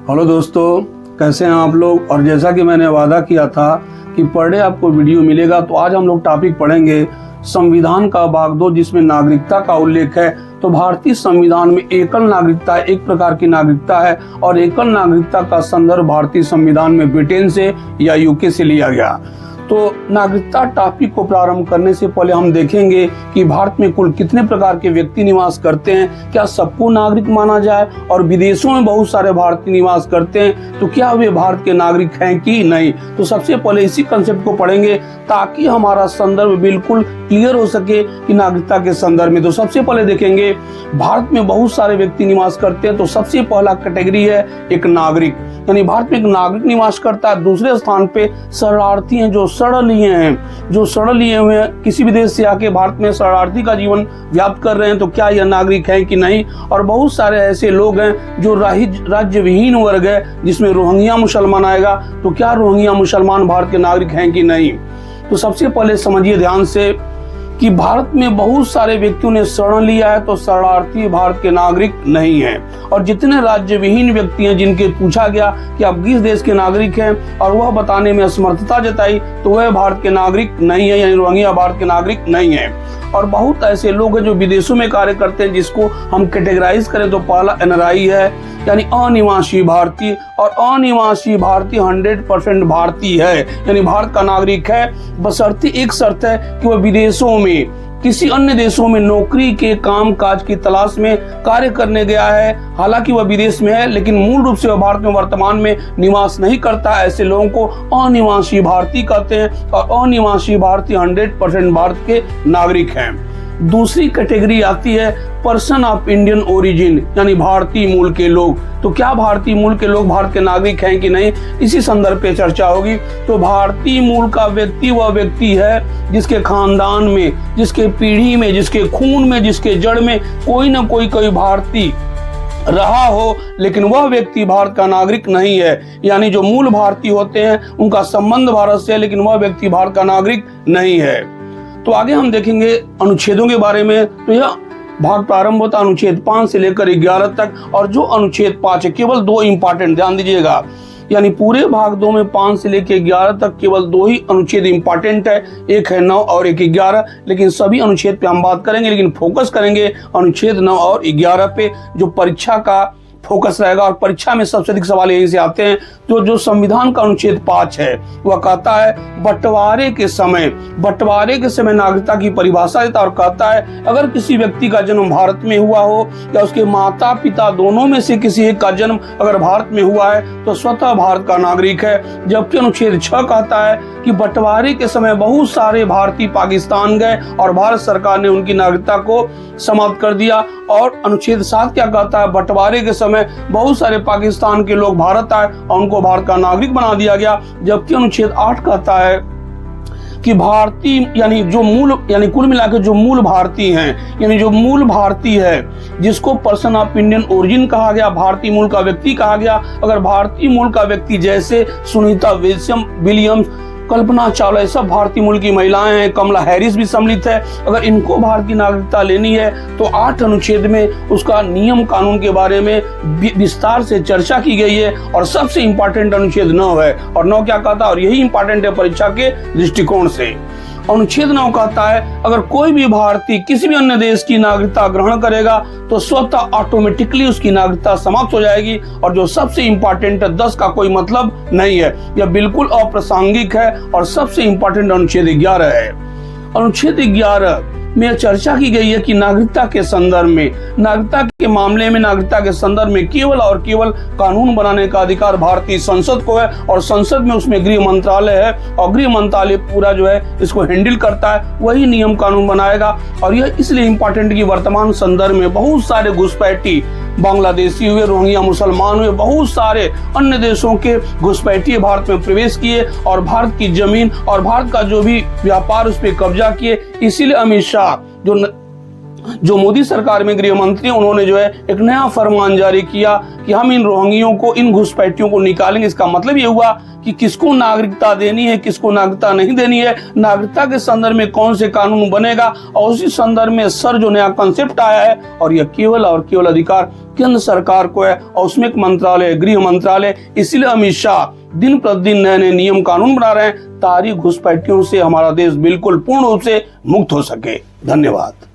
Hello दोस्तों, कैसे हैं आप लोग। और जैसा कि मैंने वादा किया था कि पर डे आपको वीडियो मिलेगा, तो आज हम लोग टॉपिक पढ़ेंगे संविधान का भाग 2 जिसमें नागरिकता का उल्लेख है। तो भारतीय संविधान में एकल नागरिकता एक प्रकार की नागरिकता है और एकल नागरिकता का संदर्भ भारतीय संविधान में ब्रिटेन से या यूके से लिया गया। तो नागरिकता टॉपिक को प्रारंभ करने से पहले हम देखेंगे कि भारत में कुल कितने प्रकार के व्यक्ति निवास करते हैं, क्या सबको नागरिक माना जाए, और विदेशों में बहुत सारे भारतीय निवास करते हैं तो क्या वे भारत के नागरिक हैं कि नहीं। तो सबसे पहले इसी कंसेप्ट को पढ़ेंगे ताकि हमारा संदर्भ बिल्कुल क्लियर हो सके कि नागरिकता के संदर्भ में। तो सबसे पहले देखेंगे भारत में बहुत सारे व्यक्ति निवास करते हैं। तो सबसे पहला कैटेगरी है एक नागरिक, यानी भारत में एक नागरिक निवास करता है। दूसरे स्थान पे शरणार्थी हैं, जो शरण लिए हुए हैं, किसी भी देश से आके भारत में शरणार्थी का जीवन व्याप्त कर रहे हैं, तो क्या यह नागरिक है कि नहीं। और बहुत सारे ऐसे लोग हैं जो राज्य विहीन वर्ग है, जिसमें रोहिंग्या मुसलमान आएगा, तो क्या रोहिंग्या मुसलमान भारत के नागरिक हैं कि नहीं। तो सबसे पहले समझिए ध्यान से कि भारत में बहुत सारे व्यक्तियों ने शरण लिया है, तो शरणार्थी भारत के नागरिक नहीं है। और जितने राज्य विहीन व्यक्ति हैं जिनके पूछा गया कि आप किस देश के नागरिक हैं और वह बताने में असमर्थता जताई, तो वह भारत के नागरिक नहीं है, यानी रोहिंग्या भारत के नागरिक नहीं है। और बहुत ऐसे लोग हैं जो विदेशों में कार्य करते हैं, जिसको हम कैटेगराइज करें तो पहला एनआरआई है, यानी अनिवासी भारतीय। और अनिवासी भारतीय 100% भारतीय है, यानी भारत का नागरिक है, बशर्ते एक शर्त है कि वह विदेशों में किसी अन्य देशों में नौकरी के काम काज की तलाश में कार्य करने गया है। हालांकि वह विदेश में है, लेकिन मूल रूप से वह भारत में वर्तमान में निवास नहीं करता। ऐसे लोगों को अनिवासी भारतीय कहते हैं और अनिवासी भारतीय 100% भारत के नागरिक हैं। दूसरी कैटेगरी आती है पर्सन ऑफ इंडियन ओरिजिन, यानी भारतीय मूल के लोग। तो क्या भारतीय मूल के लोग भारत के नागरिक हैं कि नहीं, इसी संदर्भ पे चर्चा होगी। तो भारतीय मूल का व्यक्ति वह व्यक्ति है जिसके खानदान में, जिसके पीढ़ी में, जिसके खून में, जिसके जड़ में कोई ना कोई भारतीय रहा हो, लेकिन वह व्यक्ति भारत का नागरिक नहीं है। यानी जो मूल भारतीय होते हैं उनका संबंध भारत से है, लेकिन वह व्यक्ति भारत का नागरिक नहीं है। तो आगे हम देखेंगे अनुच्छेदों के बारे में। तो यह भाग प्रारंभ होता है अनुच्छेद 5 से लेकर 11 तक, और जो अनुच्छेद 5 है केवल 2 इंपॉर्टेंट, ध्यान दीजिएगा, यानी पूरे भाग 2 में 5 से लेकर 11 तक केवल 2 ही अनुच्छेद इंपॉर्टेंट है, एक है 9 और एक 11। लेकिन सभी अनुच्छेद पे हम बात करेंगे, लेकिन फोकस करेंगे अनुच्छेद 9 और 11 पे, जो परीक्षा का फोकस रहेगा। और परीक्षा में सबसे अधिक सवाल यही से आते हैं। तो जो संविधान का अनुच्छेद 5 है वह कहता है बंटवारे के समय नागरिकता की परिभाषा देता है, और कहता है अगर किसी व्यक्ति का जन्म भारत में हुआ हो या उसके माता पिता दोनों में से किसी एक का जन्म अगर भारत में हुआ है तो स्वतः भारत का नागरिक है। जबकि अनुच्छेद 6 कहता है कि बंटवारे के समय बहुत सारे भारतीय पाकिस्तान गए और भारत सरकार ने उनकी नागरिकता को समाप्त कर दिया। और अनुच्छेद 7 क्या कहता है, बंटवारे के समय बहुत सारे पाकिस्तान के लोग भारत आए और उनको भारत का नागरिक बना दिया गया। जबकि अनुच्छेद 8 कहता है कि भारतीय यानी कुल मिलाकर जो मूल भारतीय हैं, यानी जो मूल भारतीय है जिसको पर्सन ऑफ इंडियन ओरिजिन कहा गया, भारतीय मूल का व्यक्ति कहा गया। अगर भारतीय मूल का व्यक्ति जैसे सुनीता विलियम्स, कल्पना चावला, सब भारतीय मूल की महिलाएं हैं, कमला हैरिस भी सम्मिलित है, अगर इनको भारत की नागरिकता लेनी है तो 8 अनुच्छेद में उसका नियम कानून के बारे में विस्तार से चर्चा की गई है। और सबसे इंपॉर्टेंट अनुच्छेद 9 है। और 9 क्या कहता है, और यही इंपॉर्टेंट है परीक्षा के दृष्टिकोण से। अनुच्छेद 9 कहता है अगर कोई भी भारतीय किसी भी अन्य देश की नागरिकता ग्रहण करेगा तो स्वतः ऑटोमेटिकली उसकी नागरिकता समाप्त हो जाएगी। और जो सबसे इंपॉर्टेंट है 10 का कोई मतलब नहीं है, यह बिल्कुल अप्रासंगिक है। और सबसे इंपॉर्टेंट अनुच्छेद 11 है। अनुच्छेद 11 में चर्चा की गई है कि नागरिकता के संदर्भ में, नागरिकता के मामले में, नागरिकता के संदर्भ में केवल और केवल कानून बनाने का अधिकार भारतीय संसद को है। और संसद में उसमें गृह मंत्रालय है और गृह मंत्रालय पूरा जो है इसको हैंडल करता है, वही नियम कानून बनाएगा। और यह इसलिए इम्पोर्टेंट कि वर्तमान संदर्भ में बहुत सारे घुसपैठी बांग्लादेशी हुए, रोहिंग्या मुसलमान हुए, बहुत सारे अन्य देशों के घुसपैठी भारत में प्रवेश किए और भारत की जमीन और भारत का जो भी व्यापार उस पर कब्जा किए। इसीलिए अमित शाह जो जो मोदी सरकार में गृह मंत्री, उन्होंने जो है एक नया फरमान जारी किया कि हम इन रोहिंग्यों को, इन घुसपैठियों को निकालेंगे। इसका मतलब ये हुआ कि किसको नागरिकता देनी है, किसको नागरिकता नहीं देनी है, नागरिकता के संदर्भ में कौन से कानून बनेगा, और उसी संदर्भ में सर जो नया कंसेप्ट आया है, और यह केवल और केवल अधिकार केंद्र सरकार को है, और उसमें एक मंत्रालय, गृह मंत्रालय। इसलिए अमित शाह दिन प्रतिदिन नए नए नियम कानून बना रहे हैं ताकि घुसपैठियों से हमारा देश बिल्कुल पूर्ण रूप से मुक्त हो सके। धन्यवाद।